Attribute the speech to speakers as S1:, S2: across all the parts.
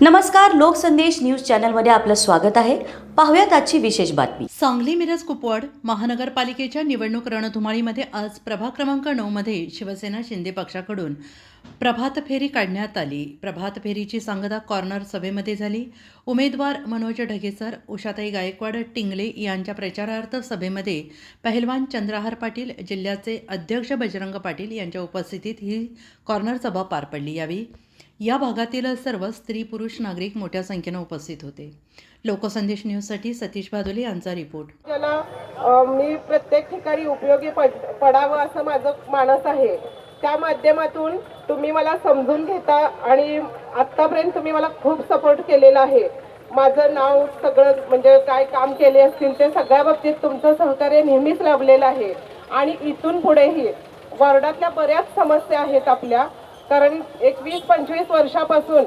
S1: नमस्कार, लोकसंदेश न्यूज चॅनलमध्ये आपलं स्वागत आहे। पाहूयात आजची विशेष बातमी।
S2: सांगली मिरज कुपवाड महानगरपालिकेच्या निवडणूक रणधुमाळीमध्ये आज प्रभाग क्रमांक 9 मध्ये शिवसेना शिंदे पक्षाकडून प्रभात फेरी काढण्यात आली। प्रभात फेरीची सांगता कॉर्नर सभेमध्ये झाली। उमेदवार मनोज ढगेसर, उषाताई गायकवाड टिंगले यांच्या प्रचारार्थ सभेमध्ये पहिलवान चंद्रहार पाटील, जिल्ह्याचे अध्यक्ष बजरंग पाटील यांच्या उपस्थितीत ही कॉर्नर सभा पार पडली। यावेळी या भागातील सर्व स्त्री पुरुष नागरिक मोठ्या संख्येने उपस्थित होते। लोकसंदेश न्यूजसाठी सतीश भादुले यांचा रिपोर्ट।
S3: मी प्रत्येक ठिकाणी उपयोगी पडावं असं माझं मानस आहे। त्या माध्यमातून तुम्ही मला समजून घेता आणि आतापर्यंत तुम्ही मला खूप सपोर्ट केलेला आहे। माझं नाव सगळं म्हणजे काय काम केले असतील ते सगळ्या बाबतीत तुमचं सहकार्य नेहमीच लाभलेलं आहे आणि इथून पुढेही वार्डातल्या बऱ्याच समस्या आहेत आपल्या, कारण 21-25 वर्षापासून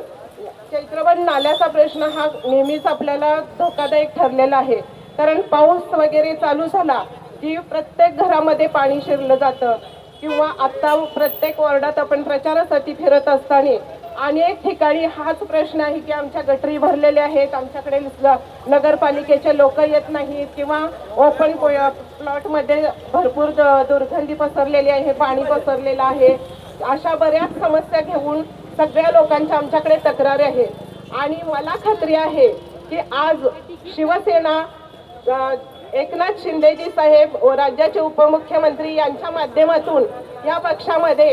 S3: चैत्रबन नाल्याचा प्रश्न हा नेहमीच आपल्याला धोकादायक ठरलेला आहे। कारण पाऊस वगैरे चालू झाला की प्रत्येक घरामध्ये पाणी शिरलं जातं किंवा आता प्रत्येक वॉर्डात आपण प्रचारासाठी फिरत असताना अनेक ठिकाणी हाच प्रश्न आहे की आमच्या गटरी भरलेल्या आहेत, आमच्याकडे नगरपालिकेचे लोक येत नाहीत किंवा ओपन प्लॉटमध्ये भरपूर दुर्गंधी पसरलेली आहे, पाणी पसरलेलं आहे। अशा बऱ्याच समस्या घेऊन सगळ्या लोकांच्या आमच्याकडे तक्रारी आहेत आणि मला खात्री आहे की आज शिवसेना एकनाथ शिंदेजी साहेब राज्याचे उपमुख्यमंत्री यांच्या माध्यमातून या पक्षामध्ये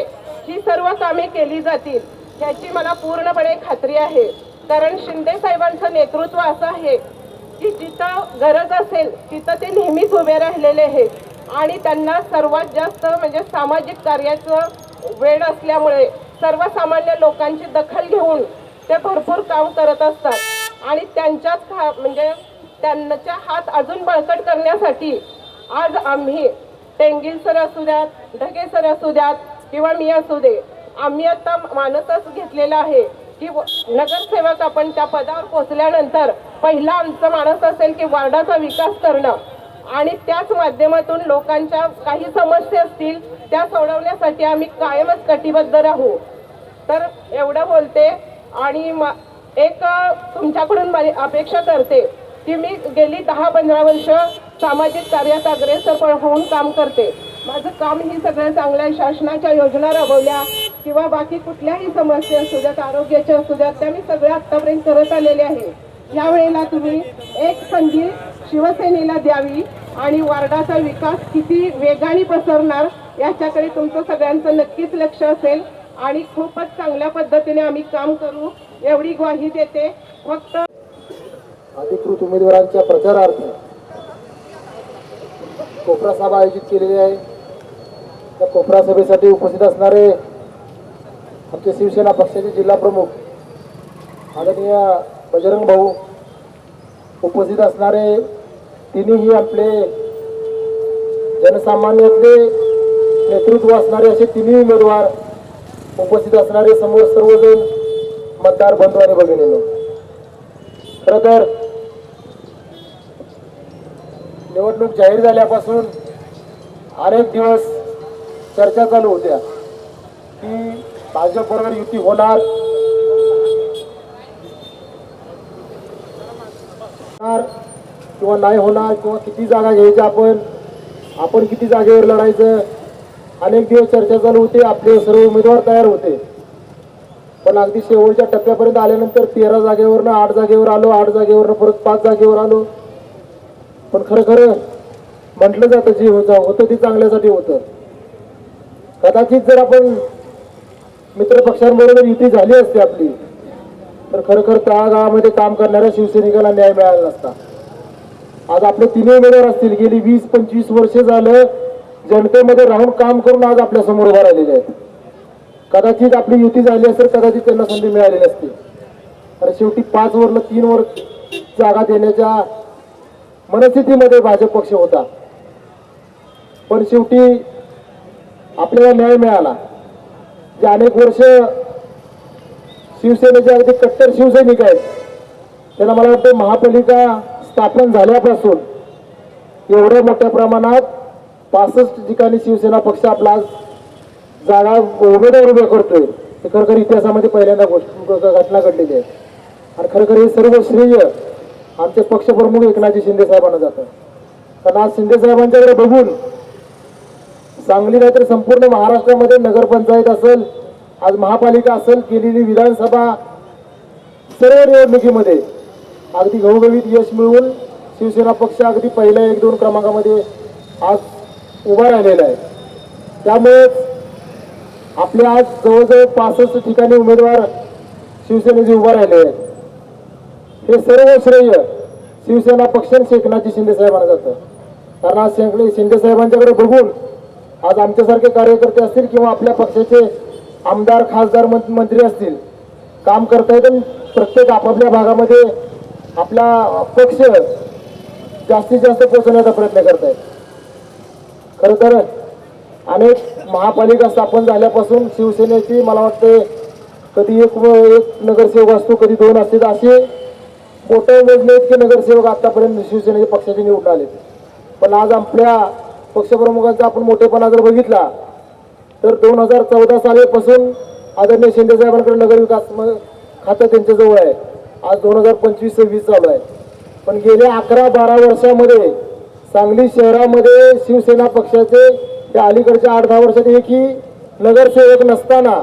S3: ही सर्व कामे केली जातील याची मला पूर्णपणे खात्री आहे। कारण शिंदे साहेबांचं नेतृत्व असं आहे की जिथं गरज असेल तिथं ते नेहमीच उभे राहिलेले आहेत आणि त्यांना सर्वात जास्त म्हणजे सामाजिक कार्याचं वेळ असल्यामुळे सर्वसामान्य लोकांची दखल घेऊन ते भरपूर काम करत असतात आणि त्यांच्याच म्हणजे त्यांच्या हात अजून बळकट करण्यासाठी आज आम्ही टेंगिल सर असू द्यात, ढगे सर असू द्यात किंवा मी असू दे, आम्ही आता मानसच घेतलेला आहे की नगरसेवक आपण त्या पदावर पोहोचल्यानंतर पहिला आमचं मानस असेल की वार्डाचा विकास करणं आणि त्याच माध्यमातून लोकांच्या काही समस्या असतील त्या सोडवण्यासाठी आम्ही कायमच कटिबद्ध राहू। तर एवढं बोलते आणि एक तुमच्याकडून अपेक्षा करते की मी गेली 10-15 वर्ष सामाजिक कार्यात अग्रेसर होऊन काम करते। माझं काम ही सगळ्या चांगल्या शासनाच्या योजना राबवल्या किंवा बाकी कुठल्याही समस्या असू द्यात, आरोग्याच्या असू द्यात, त्या मी सगळ्या आतापर्यंत करत आलेले आहे। यावेळेला तुम्ही एक संधी शिवसेनेला द्यावी आणि वार्डाचा विकास किती वेगाने पसरणार याच्याकडे तुमचं सगळ्यांचं नक्कीच लक्ष असेल आणि खूपच चांगल्या पद्धतीने आम्ही काम करू एवढी ग्वाही देते। फक्त
S4: अधिकृत उमेदवारांच्या प्रचारार्थ कोपरा सभा आयोजित केलेली आहे। त्या कोपरा सभेसाठी उपस्थित असणारे आमचे शिवसेना पक्षाचे जिल्हा प्रमुख आदरणीय बजरंग भाऊ, उपस्थित असणारे तिन्ही आपले जनसामान्यातले नेतृत्व असणारे असे तिन्ही उमेदवार, उपस्थित असणारे समोर सर्वजण मतदार बंधू आणि भगिनींनो, खरं तर निवडणूक जाहीर झाल्यापासून अनेक दिवस चर्चा चालू होत्या की भाजपबरोबर युती होणार किंवा नाही होणार किंवा किती जागा घ्यायच्या, आपण किती जागेवर लढायचं, अनेक दिवस चर्चा चालू होती। आपले सर्व उमेदवार तयार होते, पण अगदी शेवटच्या टप्प्यापर्यंत आल्यानंतर 13 जागेवरनं 8 जागेवर आलो, 8 जागेवरनं परत 5 जागेवर आलो। पण खरं म्हटलं जातं जे होतं ते चांगल्यासाठी होतं। कदाचित जर आपण मित्रपक्षांबरोबर युती झाली असते आपली तर खरं त्या गावामध्ये काम करणाऱ्या शिवसैनिकांना न्याय मिळाला नसता। आज आपले तिन्ही उमेदवार असतील गेली 20-25 वर्ष झालं जनतेमध्ये राहून काम करून आज आपल्या समोर उभा राहिलेले आहेत। कदाचित आपली युती झाली असेल, कदाचित त्यांना संधी मिळाली नसती, तर शेवटी 5 वरनं 3 वर जागा देण्याच्या मनस्थितीमध्ये भाजप पक्ष होता। पण शेवटी आपल्याला न्याय मिळाला। जे अनेक वर्ष शिवसेनेचे अगदी कट्टर शिवसैनिक आहेत त्यांना मला वाटतं महापालिका स्थापन झाल्यापासून एवढ्या मोठ्या प्रमाणात 65 ठिकाणी शिवसेना पक्ष आपला जागा उमेदवार उभे करतोय, हे खरं इतिहासामध्ये पहिल्यांदा घटना घडलेली आहे। आणि खरं हे सर्व श्रेय आमचे पक्षप्रमुख एकनाथजी शिंदे साहेबांना जातं. कारण आज शिंदे साहेबांच्याकडे बघून सांगली नाही तर संपूर्ण महाराष्ट्रामध्ये नगरपंचायत असेल, आज महापालिका असेल, केलेली विधानसभा, सर्व निवडणुकीमध्ये अगदी घवघवीत यश मिळवून शिवसेना पक्ष अगदी पहिल्या 1-2 क्रमांकामध्ये आज उभा राहिलेला आहे. त्यामुळेच आपले आज जवळजवळ 65 ठिकाणी उमेदवार शिवसेनेचे उभा राहिले आहेत. हे सर्व श्रेय शिवसेना पक्ष एकनाथजी शिंदे साहेबांना जातं. कारण आज शिंदे साहेबांच्याकडे बघून आज आमच्यासारखे कार्यकर्ते असतील किंवा आपल्या पक्षाचे आमदार, खासदार, मंत्री असतील, काम करतायत आणि प्रत्येक आपापल्या भागामध्ये आपला पक्ष जास्तीत जास्त पोहोचण्याचा प्रयत्न करतायत. खरं तर अनेक महापालिका स्थापन झाल्यापासून शिवसेनेची मला वाटते कधी एक नगरसेवक असतो, कधी 2 असतील, असे मोठे मोजणे इतके नगरसेवक आतापर्यंत शिवसेनेचे पक्षाचे निवडून आले. पण आज आपल्या पक्षप्रमुखांचा आपण मोठेपणा जर बघितला तर 2014 सालीपासून आदरणीय शिंदे साहेबांकडे नगरविकास खातं त्यांच्याजवळ आहे. आज 2025-26 चालू आहे. पण गेल्या 11-12 वर्षामध्ये सांगली शहरामध्ये शिवसेना पक्षाचे त्या अलीकडच्या 8-10 वर्षात एकही नगरसेवक नसताना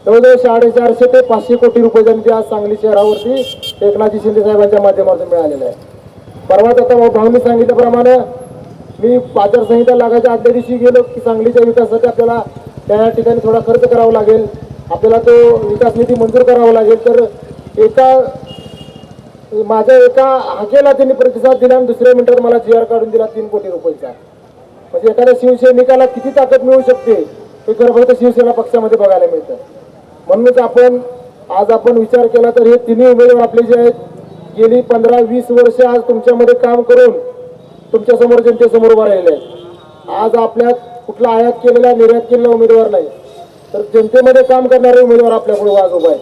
S4: जवळजवळ 450 ते 500 कोटी रुपये निधी आज सांगली शहरावरती एकनाथजी शिंदे साहेबांच्या माध्यमातून मिळालेला आहे. परवाच आता भाऊंनी सांगितल्याप्रमाणे मी आचारसंहिता लागायच्या आदल्या दिवशी गेलो की सांगलीच्या विकासासाठी आपल्याला त्या ठिकाणी थोडा खर्च करावा लागेल, आपल्याला तो विकास निधी मंजूर करावा लागेल. तर माझ्या एका हाकेला त्यांनी प्रतिसाद दिला आणि दुसऱ्या मिनिटात मला GR काढून दिला 3 कोटी रुपयाचा. म्हणजे एखाद्या शिवसैनिकाला किती ताकद मिळू शकते हे खरं फक्त शिवसेना पक्षामध्ये बघायला मिळतं. म्हणूनच आज आपण विचार केला तर हे तिन्ही उमेदवार आपले जे आहेत गेली 15-20 वर्ष आज तुमच्यामध्ये काम करून तुमच्या समोर जनतेसमोर उभा राहिलेले आहेत. आज आपल्यात कुठला आयात केलेला, निर्यात केलेला उमेदवार नाही, तर जनतेमध्ये काम करणारे उमेदवार आपल्यापुढे आज उभा आहे.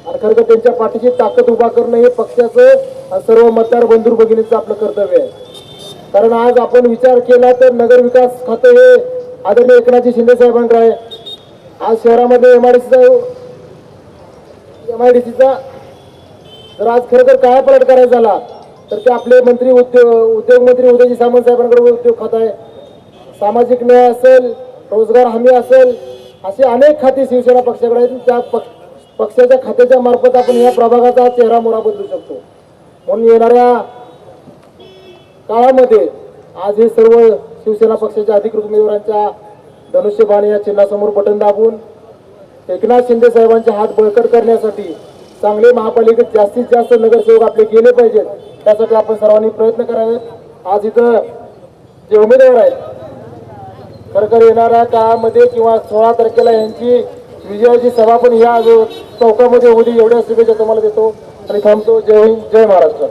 S4: आणि खरं तर त्यांच्या पाठीची ताकद उभा करणं हे पक्षाचं आणि सर्व मतदार बंधू भगिनीचं आपलं कर्तव्य आहे. कारण आज आपण विचार केला तर नगरविकास खातं हे आदरणीय एकनाथजी शिंदे साहेबांकडे आहे. आज शहरामध्ये MIDCचा जर आज खरं काय पलट करायचा झाला तर ते आपले मंत्री उद्योग मंत्री उदयजी सामंत साहेबांकडे उद्योग खातं आहे. सामाजिक न्याय असेल, रोजगार हमी असेल, असे अनेक खाती शिवसेना पक्षाकडे आहेत. त्या पक्षाच्या खात्याच्या मार्फत आपण या प्रभागाचा चेहरा मोहरा बदलू शकतो. म्हणून येणाऱ्या काळामध्ये आज हे सर्व शिवसेना पक्षाच्या अधिकृत उमेदवारांच्या धनुष्यबाण या चिन्हासमोर बटन दाबून एकनाथ शिंदे साहेबांचे हात बळकट करण्यासाठी सांगली महापालिकेत जास्तीत जास्त नगरसेवक आपले गेले पाहिजेत. त्यासाठी आपण सर्वांनी प्रयत्न करावेत. आज इथं जे उमेदवार आहेत खरं येणाऱ्या काळामध्ये किंवा 16 तारखेला यांची विजयाची सभा पण या चौकामध्ये होती. एवढ्या शुभेच्छा तुम्हाला देतो आणि थांबतो. जय हिंद, जय महाराष्ट्र.